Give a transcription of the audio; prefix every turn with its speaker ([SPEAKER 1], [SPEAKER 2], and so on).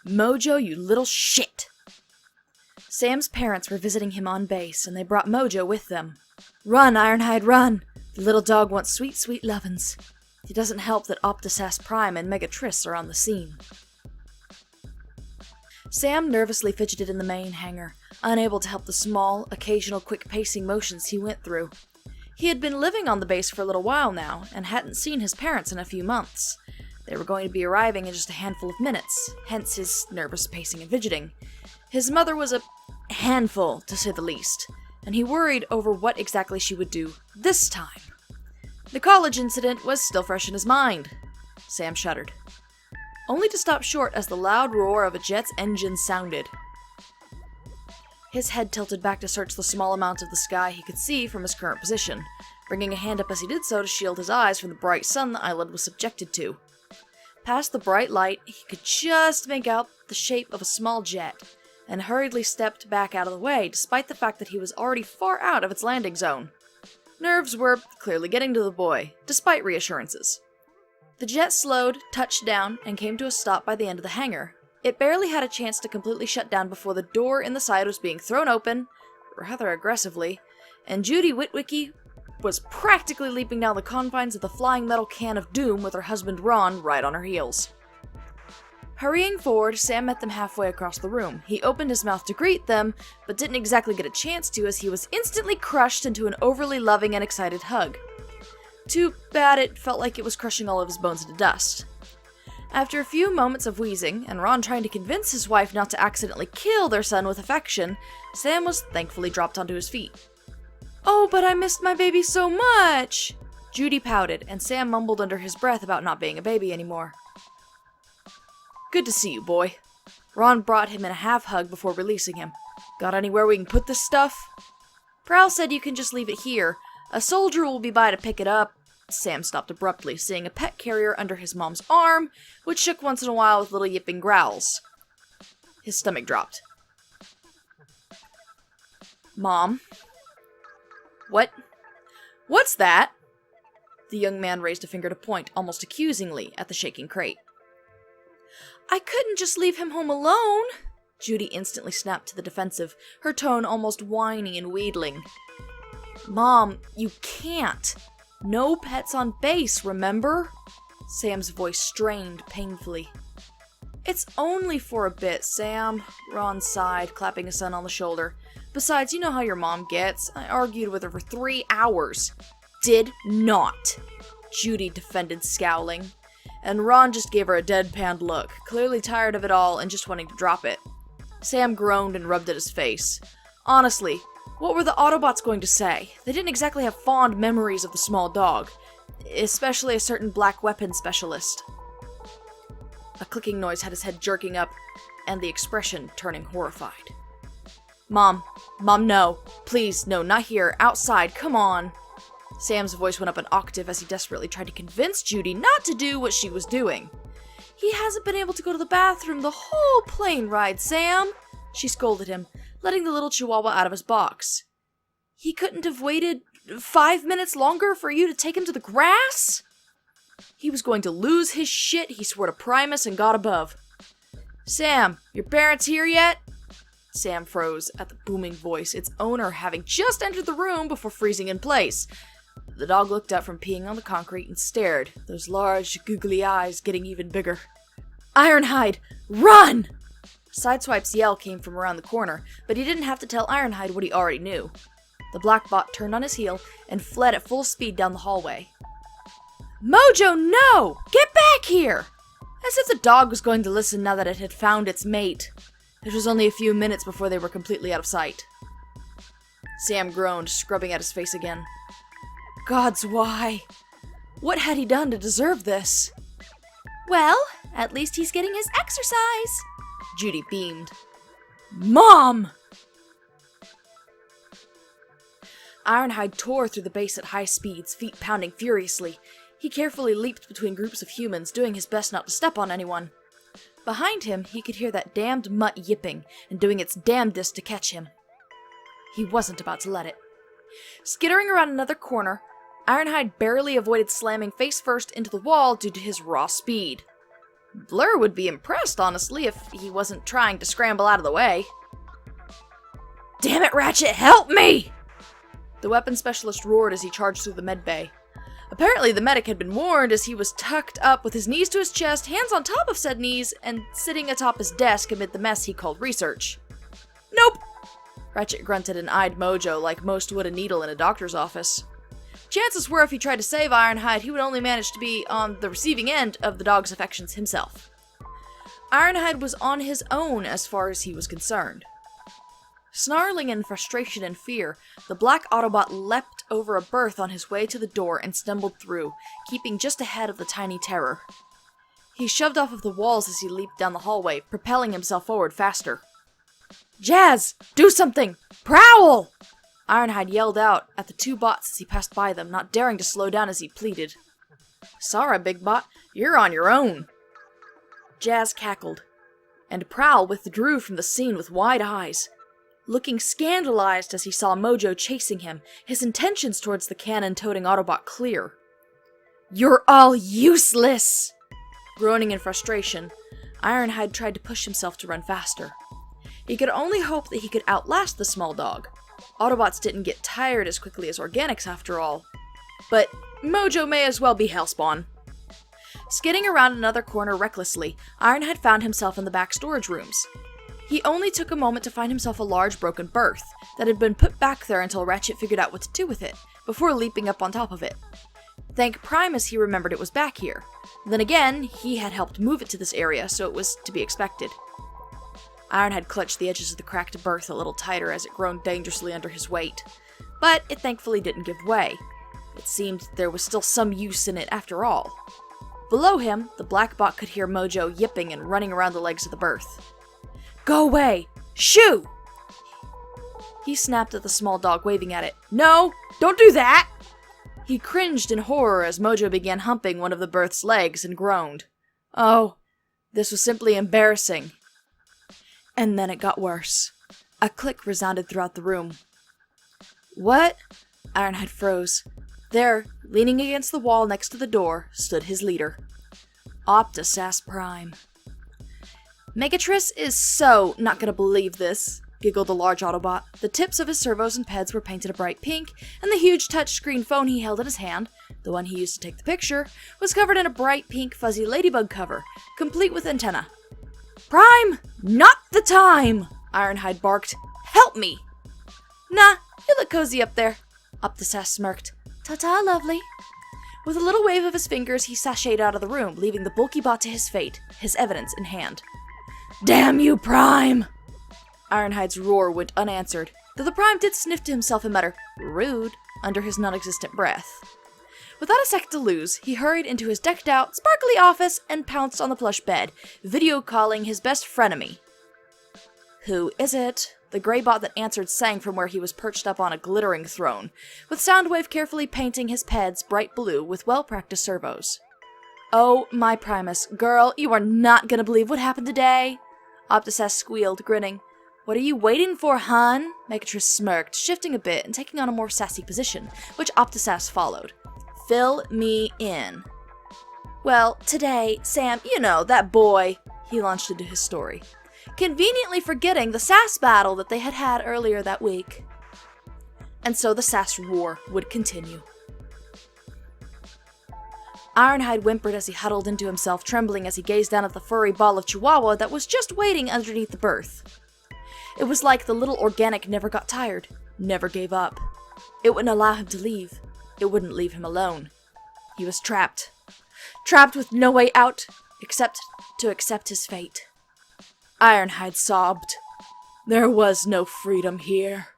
[SPEAKER 1] Mojo, you little shit! Sam's parents were visiting him on base, and they brought Mojo with them. Run, Ironhide, run! The little dog wants sweet, sweet lovins. It doesn't help that Opti-sass Prime and Mega-triss are on the scene. Sam nervously fidgeted in the main hangar, unable to help the small, occasional quick pacing motions he went through. He had been living on the base for a little while now, and hadn't seen his parents in a few months. They were going to be arriving in just a handful of minutes, hence his nervous pacing and fidgeting. His mother was a handful, to say the least, and he worried over what exactly she would do this time. The college incident was still fresh in his mind. Sam shuddered, only to stop short as the loud roar of a jet's engine sounded. His head tilted back to search the small amount of the sky he could see from his current position, bringing a hand up as he did so to shield his eyes from the bright sun the island was subjected to. Past the bright light, he could just make out the shape of a small jet, and hurriedly stepped back out of the way, despite the fact that he was already far out of its landing zone. Nerves were clearly getting to the boy, despite reassurances. The jet slowed, touched down, and came to a stop by the end of the hangar. It barely had a chance to completely shut down before the door in the side was being thrown open, rather aggressively, and Judy Witwicky was practically leaping down the confines of the flying metal can of doom with her husband Ron right on her heels. Hurrying forward, Sam met them halfway across the room. He opened his mouth to greet them, but didn't exactly get a chance to as he was instantly crushed into an overly loving and excited hug. Too bad it felt like it was crushing all of his bones into dust. After a few moments of wheezing, and Ron trying to convince his wife not to accidentally kill their son with affection, Sam was thankfully dropped onto his feet. "Oh, but I missed my baby so much!" Judy pouted, and Sam mumbled under his breath about not being a baby anymore. "Good to see you, boy." Ron brought him in a half-hug before releasing him. "Got anywhere we can put this stuff?" "Prowl said you can just leave it here. A soldier will be by to pick it up." Sam stopped abruptly, seeing a pet carrier under his mom's arm, which shook once in a while with little yipping growls. His stomach dropped. "Mom? What's that?" The young man raised a finger to point, almost accusingly, at the shaking crate. "I couldn't just leave him home alone!" Judy instantly snapped to the defensive, her tone almost whiny and wheedling. "Mom, you can't! No pets on base, remember?" Sam's voice strained painfully. "It's only for a bit, Sam," Ron sighed, clapping his son on the shoulder. "Besides, you know how your mom gets. I argued with her for 3 hours. Did not," Judy defended, scowling. And Ron just gave her a deadpan look, clearly tired of it all and just wanting to drop it. Sam groaned and rubbed at his face. Honestly, what were the Autobots going to say? They didn't exactly have fond memories of the small dog, especially a certain black weapon specialist. A clicking noise had his head jerking up, and the expression turning horrified. Mom, no. Please, no, not here. Outside, come on." Sam's voice went up an octave as he desperately tried to convince Judy not to do what she was doing. "He hasn't been able to go to the bathroom the whole plane ride, Sam," she scolded him, letting the little chihuahua out of his box. "He couldn't have waited 5 minutes longer for you to take him to the grass?" He was going to lose his shit, he swore to Primus and God above. "Sam, your parents here yet?" Sam froze at the booming voice, its owner having just entered the room before freezing in place. The dog looked up from peeing on the concrete and stared, those large, googly eyes getting even bigger. "Ironhide, run!" Sideswipe's yell came from around the corner, but he didn't have to tell Ironhide what he already knew. The black bot turned on his heel and fled at full speed down the hallway. "Mojo, no! Get back here!" As if the dog was going to listen now that it had found its mate. It was only a few minutes before they were completely out of sight. Sam groaned, scrubbing at his face again. Gods, why? What had he done to deserve this? "Well, at least he's getting his exercise," Judy beamed. "Mom!" Ironhide tore through the base at high speeds, feet pounding furiously. He carefully leaped between groups of humans, doing his best not to step on anyone. Behind him, he could hear that damned mutt yipping and doing its damnedest to catch him. He wasn't about to let it. Skittering around another corner, Ironhide barely avoided slamming face first into the wall due to his raw speed. Blur would be impressed, honestly, if he wasn't trying to scramble out of the way. Damn it, Ratchet, help me! The weapons specialist roared as he charged through the med bay. Apparently the medic had been warned, as he was tucked up with his knees to his chest, hands on top of said knees, and sitting atop his desk amid the mess he called research. Nope! Ratchet grunted and eyed Mojo like most would a needle in a doctor's office. Chances were if he tried to save Ironhide, he would only manage to be on the receiving end of the dog's affections himself. Ironhide was on his own as far as he was concerned. Snarling in frustration and fear, the black Autobot leapt over a berth on his way to the door and stumbled through, keeping just ahead of the tiny terror. He shoved off of the walls as he leaped down the hallway, propelling himself forward faster. Jazz! Do something! Prowl! Ironhide yelled out at the two bots as he passed by them, not daring to slow down as he pleaded. Sorry, Big Bot, you're on your own. Jazz cackled, and Prowl withdrew from the scene with wide eyes, looking scandalized as he saw Mojo chasing him, his intentions towards the cannon-toting Autobot clear. You're all useless! Groaning in frustration, Ironhide tried to push himself to run faster. He could only hope that he could outlast the small dog. Autobots didn't get tired as quickly as organics after all. But Mojo may as well be Hellspawn. Skidding around another corner recklessly, Ironhide found himself in the back storage rooms. He only took a moment to find himself a large broken berth that had been put back there until Ratchet figured out what to do with it, before leaping up on top of it. Thank Primus he remembered it was back here. Then again, he had helped move it to this area, so it was to be expected. Ironhide clutched the edges of the cracked berth a little tighter as it groaned dangerously under his weight, but it thankfully didn't give way. It seemed there was still some use in it after all. Below him, the black bot could hear Mojo yipping and running around the legs of the berth. Go away! Shoo! He snapped at the small dog, waving at it. No! Don't do that! He cringed in horror as Mojo began humping one of the berth's legs and groaned. Oh, this was simply embarrassing. And then it got worse. A click resounded throughout the room. What? Ironhide froze. There, leaning against the wall next to the door, stood his leader. Opti-sass Prime. Mega-triss is so not gonna believe this, giggled the large Autobot. The tips of his servos and peds were painted a bright pink, and the huge touchscreen phone he held in his hand, the one he used to take the picture, was covered in a bright pink fuzzy ladybug cover, complete with antenna. Prime! Not the time! Ironhide barked. Help me! Nah, you look cozy up there. Opti-sass smirked. Ta-ta, lovely. With a little wave of his fingers, he sashayed out of the room, leaving the bulky bot to his fate, his evidence in hand. Damn you, Prime! Ironhide's roar went unanswered, though the Prime did sniff to himself and mutter, rude, under his non-existent breath. Without a second to lose, he hurried into his decked-out, sparkly office and pounced on the plush bed, video-calling his best frenemy. Who is it? The gray bot that answered sang from where he was perched up on a glittering throne, with Soundwave carefully painting his peds bright blue with well-practiced servos. Oh, my Primus, girl, you are not gonna believe what happened today! Opti-sass squealed, grinning. What are you waiting for, hun? Mega-triss smirked, shifting a bit and taking on a more sassy position, which Opti-sass followed. Fill me in. Well, today, Sam, you know, that boy, he launched into his story, conveniently forgetting the sass battle that they had had earlier that week. And so the sass war would continue. Ironhide whimpered as he huddled into himself, trembling as he gazed down at the furry ball of Chihuahua that was just waiting underneath the berth. It was like the little organic never got tired, never gave up. It wouldn't allow him to leave. It wouldn't leave him alone. He was trapped. Trapped with no way out, except to accept his fate. Ironhide sobbed. There was no freedom here.